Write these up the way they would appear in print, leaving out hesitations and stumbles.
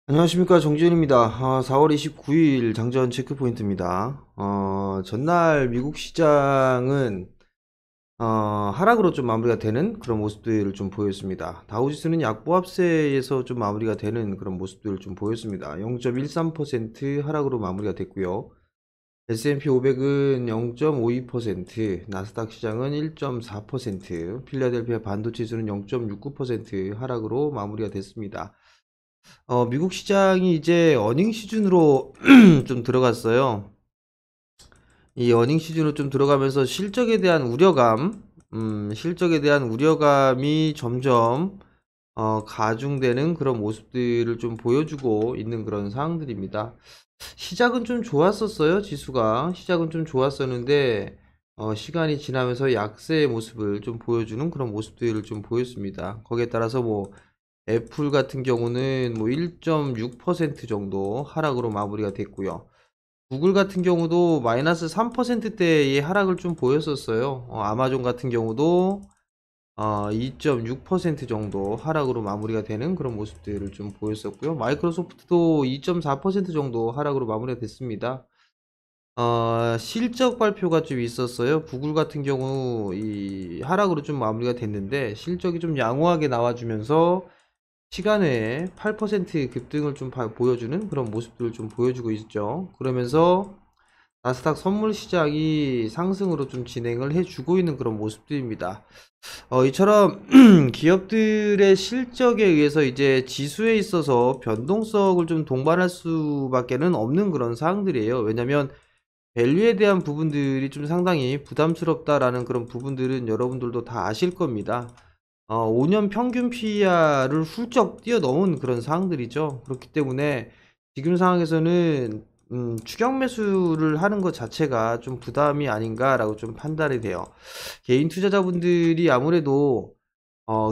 안녕하십니까, 정지현입니다. 4월 29일 장전 체크포인트입니다. 전날 미국 시장은 하락으로 좀 마무리가 되는 그런 모습들을 좀 보였습니다. 다우지수는 약보합세에서 좀 마무리가 되는 그런 모습들을 좀 보였습니다. 0.13% 하락으로 마무리가 됐고요. S&P 500은 0.52%, 나스닥 시장은 1.4%, 필라델피아 반도체지수는 0.69% 하락으로 마무리가 됐습니다. 미국 시장이 이제 어닝 시즌으로 좀 들어갔어요. 이 어닝 시즌으로 좀 들어가면서 실적에 대한 우려감이 점점 가중되는 그런 모습들을 좀 보여주고 있는 그런 상황들입니다. 시작은 좀 좋았었어요, 지수가. 시작은 좀 좋았었는데, 시간이 지나면서 약세의 모습을 좀 보여주는 그런 모습들을 좀 보였습니다. 거기에 따라서 뭐, 애플 같은 경우는 뭐 1.6% 정도 하락으로 마무리가 됐고요. 구글 같은 경우도 마이너스 3%대의 하락을 좀 보였었어요. 아마존 같은 경우도 2.6% 정도 하락으로 마무리가 되는 그런 모습들을 좀 보였었고요. 마이크로소프트도 2.4% 정도 하락으로 마무리가 됐습니다. 실적 발표가 좀 있었어요. 구글 같은 경우 이 하락으로 좀 마무리가 됐는데 실적이 좀 양호하게 나와주면서 시간 외에 8% 급등을 좀 보여주는 그런 모습들을 좀 보여주고 있죠. 그러면서 나스닥 선물 시장이 상승으로 좀 진행을 해주고 있는 그런 모습들입니다. 이처럼 기업들의 실적에 의해서 이제 지수에 있어서 변동성을 좀 동반할 수밖에는 없는 그런 사항들이에요. 왜냐면 밸류에 대한 부분들이 좀 상당히 부담스럽다라는 그런 부분들은 여러분들도 다 아실 겁니다. 5년 평균 PER을 훌쩍 뛰어넘은 그런 상황들이죠. 그렇기 때문에 지금 상황에서는 추격 매수를 하는 것 자체가 좀 부담이 아닌가라고 좀 판단이 돼요. 개인 투자자분들이 아무래도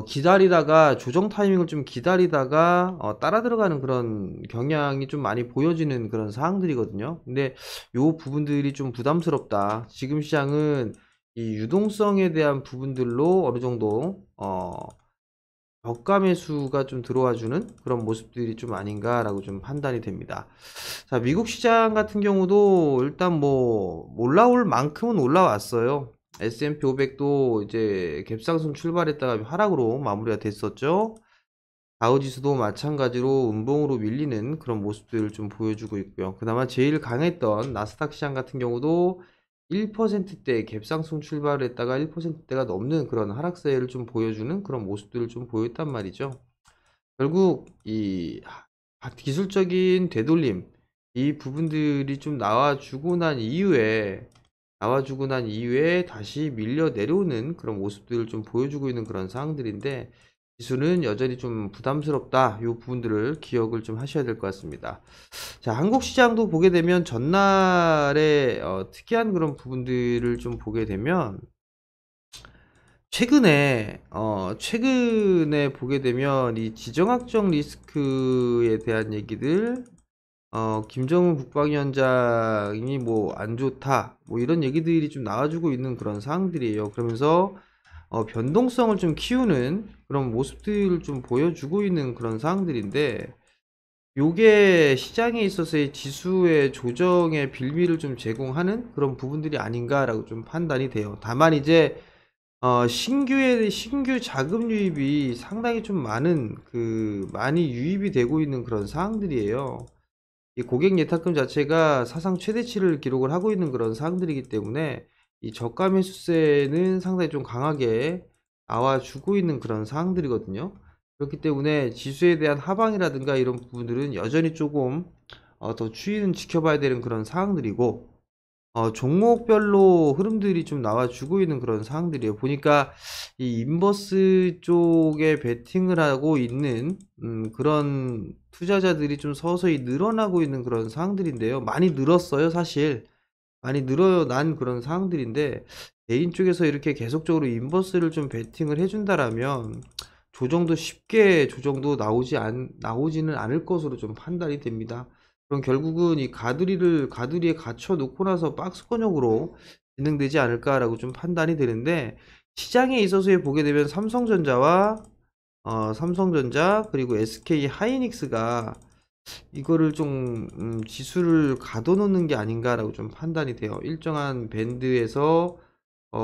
기다리다가 조정 타이밍을 좀 기다리다가 따라 들어가는 그런 경향이 좀 많이 보여지는 그런 상황들이거든요. 근데 요 부분들이 좀 부담스럽다. 지금 시장은 이 유동성에 대한 부분들로 어느 정도 저가 매수가 좀 들어와 주는 그런 모습들이 좀 아닌가라고 좀 판단이 됩니다. 자, 미국 시장 같은 경우도 일단 뭐 올라올 만큼은 올라왔어요. S&P 500도 이제 갭상승 출발했다가 하락으로 마무리가 됐었죠. 다우지수도 마찬가지로 음봉으로 밀리는 그런 모습들을 좀 보여주고 있고요. 그나마 제일 강했던 나스닥 시장 같은 경우도 1%대 갭상승 출발을 했다가 1%대가 넘는 그런 하락세를 좀 보여주는 그런 모습들을 좀 보였단 말이죠. 결국 이 기술적인 되돌림 이 부분들이 좀 나와주고 난 이후에 다시 밀려 내려오는 그런 모습들을 좀 보여주고 있는 그런 상황들인데 지수는 여전히 좀 부담스럽다. 이 부분들을 기억을 좀 하셔야 될 것 같습니다. 자, 한국 시장도 보게 되면 전날에 특이한 그런 부분들을 좀 보게 되면 최근에 보게 되면 이 지정학적 리스크에 대한 얘기들, 김정은 국방위원장이 뭐 안 좋다, 뭐 이런 얘기들이 좀 나와주고 있는 그런 상황들이에요. 그러면서 변동성을 좀 키우는 그런 모습들을 좀 보여주고 있는 그런 상황들인데, 요게 시장에 있어서의 지수의 조정의 빌미를 좀 제공하는 그런 부분들이 아닌가라고 좀 판단이 돼요. 다만 이제 신규 자금 유입이 상당히 좀 많이 유입이 되고 있는 그런 상황들이에요. 이 고객 예탁금 자체가 사상 최대치를 기록을 하고 있는 그런 상황들이기 때문에 이 저가 매수세는 상당히 좀 강하게 나와주고 있는 그런 상황들이거든요. 그렇기 때문에 지수에 대한 하방이라든가 이런 부분들은 여전히 조금 더 추이는 지켜봐야 되는 그런 상황들이고, 종목별로 흐름들이 좀 나와주고 있는 그런 상황들이에요. 보니까 이 인버스 쪽에 베팅을 하고 있는 그런 투자자들이 좀 서서히 늘어나고 있는 그런 상황들인데요. 많이 늘었어요, 사실. 많이 늘어난 그런 상황들인데 개인 쪽에서 이렇게 계속적으로 인버스를 좀 베팅을 해준다라면 조정도 나오지는 않을 것으로 좀 판단이 됩니다. 그럼 결국은 이 가두리에 갇혀 놓고 나서 박스권역으로 진행되지 않을까라고 좀 판단이 되는데, 시장에 있어서 보게 되면 삼성전자 그리고 SK 하이닉스가 이거를 좀 지수를 가둬놓는 게 아닌가라고 좀 판단이 돼요. 일정한 밴드에서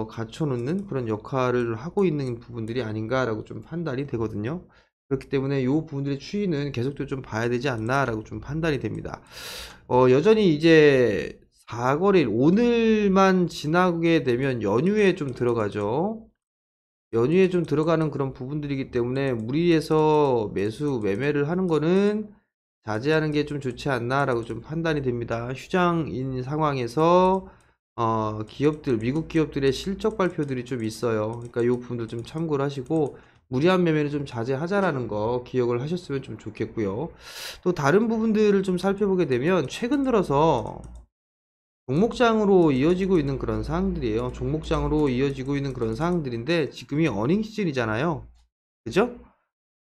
갖춰놓는 그런 역할을 하고 있는 부분들이 아닌가라고 좀 판단이 되거든요. 그렇기 때문에 이 부분들의 추이는 계속적으로 좀 봐야 되지 않나라고 좀 판단이 됩니다. 여전히 이제 4거래일 오늘만 지나게 되면 연휴에 좀 들어가죠. 연휴에 좀 들어가는 그런 부분들이기 때문에 무리해서 매매를 하는 거는 자제하는 게 좀 좋지 않나라고 좀 판단이 됩니다. 휴장인 상황에서 미국 기업들의 실적 발표들이 좀 있어요. 그러니까 이 부분들 좀 참고를 하시고 무리한 매매는 좀 자제하자라는 거 기억을 하셨으면 좀 좋겠고요. 또 다른 부분들을 좀 살펴보게 되면 최근 들어서 종목장으로 이어지고 있는 그런 사항들이에요. 종목장으로 이어지고 있는 그런 사항들인데 지금이 어닝 시즌이잖아요. 그죠?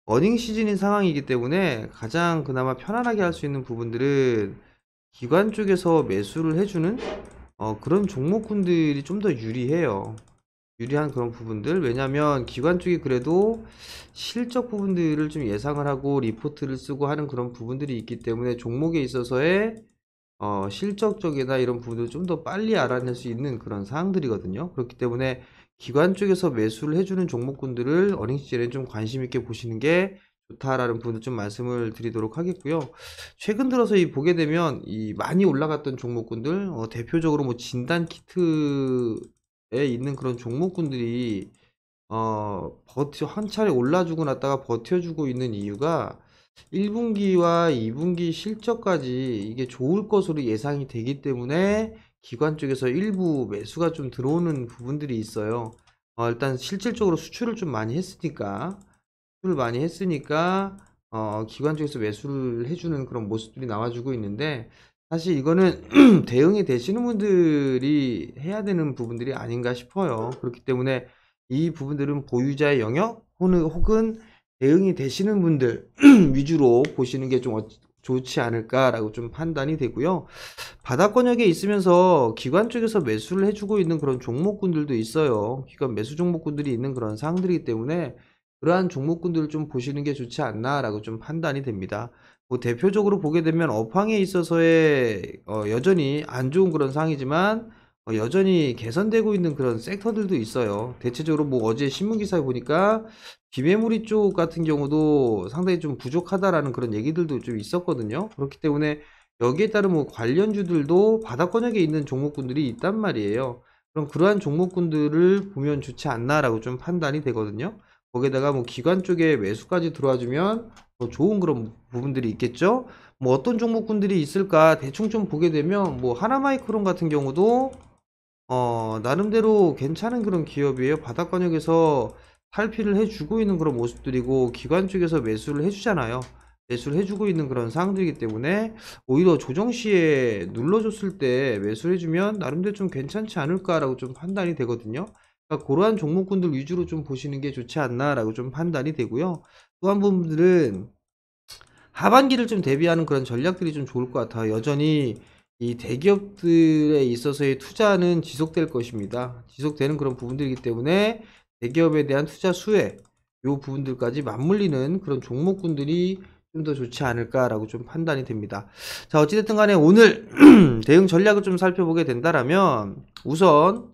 어닝 시즌인 상황이기 때문에 가장 그나마 편안하게 할 수 있는 부분들은 기관 쪽에서 매수를 해주는 그런 종목군들이 좀 더 유리해요. 유리한 그런 부분들. 왜냐면 기관 쪽이 그래도 실적 부분들을 좀 예상을 하고 리포트를 쓰고 하는 그런 부분들이 있기 때문에 종목에 있어서의 실적 쪽이나 이런 부분들을 좀 더 빨리 알아낼 수 있는 그런 사항들이거든요. 그렇기 때문에 기관 쪽에서 매수를 해주는 종목군들을 어닝 시즌에 좀 관심 있게 보시는 게 좋다라는 부분을 좀 말씀을 드리도록 하겠고요. 최근 들어서 보게 되면 이 많이 올라갔던 종목군들, 대표적으로 뭐 진단 키트에 있는 그런 종목군들이 한 차례 올라주고 났다가 버텨주고 있는 이유가 1분기와 2분기 실적까지 이게 좋을 것으로 예상이 되기 때문에 기관 쪽에서 일부 매수가 좀 들어오는 부분들이 있어요. 일단 실질적으로 수출을 좀 많이 했으니까, 기관 쪽에서 매수를 해주는 그런 모습들이 나와주고 있는데, 사실 이거는 대응이 되시는 분들이 해야 되는 부분들이 아닌가 싶어요. 그렇기 때문에 이 부분들은 보유자의 영역 혹은 대응이 되시는 분들 위주로 보시는 게 좀 좋지 않을까라고 좀 판단이 되고요. 바닥권역에 있으면서 기관 쪽에서 매수를 해주고 있는 그런 종목군들도 있어요. 기관 매수 종목군들이 있는 그런 상황들이기 때문에 그러한 종목군들을 좀 보시는 게 좋지 않나라고 좀 판단이 됩니다. 뭐 대표적으로 보게 되면 업황에 있어서의 여전히 안 좋은 그런 상황이지만 여전히 개선되고 있는 그런 섹터들도 있어요. 대체적으로 뭐 어제 신문 기사에 보니까 비메모리 쪽 같은 경우도 상당히 좀 부족하다라는 그런 얘기들도 좀 있었거든요. 그렇기 때문에 여기에 따른 뭐 관련주들도 바닥권역에 있는 종목군들이 있단 말이에요. 그럼 그러한 종목군들을 보면 좋지 않나라고 좀 판단이 되거든요. 거기에다가 뭐 기관 쪽에 매수까지 들어와주면 더 좋은 그런 부분들이 있겠죠. 뭐 어떤 종목군들이 있을까 대충 좀 보게 되면 뭐 하나마이크론 같은 경우도 나름대로 괜찮은 그런 기업이에요. 바닥권역에서 탈피를 해주고 있는 그런 모습들이고 기관 쪽에서 매수를 해주잖아요. 매수를 해주고 있는 그런 상황들이기 때문에 오히려 조정 시에 눌러줬을 때 매수를 해주면 나름대로 좀 괜찮지 않을까라고 좀 판단이 되거든요. 그러니까 그러한 종목군들 위주로 좀 보시는 게 좋지 않나라고 좀 판단이 되고요. 또 한 분들은 하반기를 좀 대비하는 그런 전략들이 좀 좋을 것 같아요. 여전히 이 대기업들에 있어서의 투자는 지속될 것입니다. 지속되는 그런 부분들이기 때문에 대기업에 대한 투자 수혜, 요 부분들까지 맞물리는 그런 종목군들이 좀 더 좋지 않을까라고 좀 판단이 됩니다. 자, 어찌됐든 간에 오늘 대응 전략을 좀 살펴보게 된다라면 우선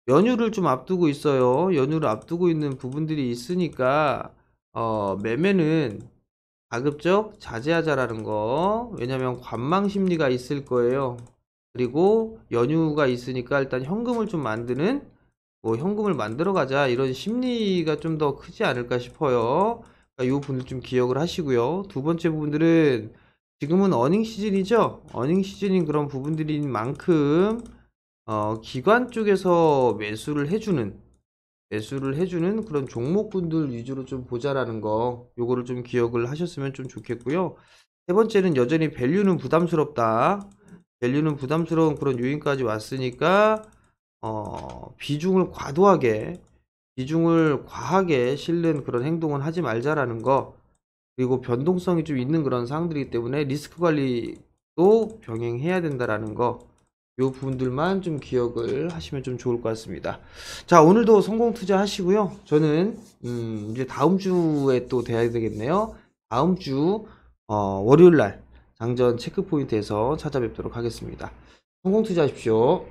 연휴를 좀 앞두고 있어요. 연휴를 앞두고 있는 부분들이 있으니까 매매는 가급적 자제하자라는 거. 왜냐면 관망 심리가 있을 거예요. 그리고 연휴가 있으니까 일단 현금을 좀 만드는 뭐 현금을 만들어 가자 이런 심리가 좀 더 크지 않을까 싶어요. 그러니까 이 부분을 좀 기억을 하시고요. 두 번째 부분들은 지금은 어닝 시즌이죠. 어닝 시즌인 그런 부분들인 만큼 기관 쪽에서 매수를 해주는 그런 종목군들 위주로 좀 보자라는 거, 요거를 좀 기억을 하셨으면 좀 좋겠고요. 세 번째는 여전히 밸류는 부담스럽다. 밸류는 부담스러운 그런 요인까지 왔으니까 비중을 과하게 실는 그런 행동은 하지 말자라는 거. 그리고 변동성이 좀 있는 그런 상황들이기 때문에 리스크 관리도 병행해야 된다라는 거. 요 부분들만 좀 기억을 하시면 좀 좋을 것 같습니다. 자, 오늘도 성공 투자 하시고요. 저는 이제 다음 주에 또 돼야 되겠네요. 다음 주 월요일 날 장전 체크 포인트에서 찾아뵙도록 하겠습니다. 성공 투자하십시오.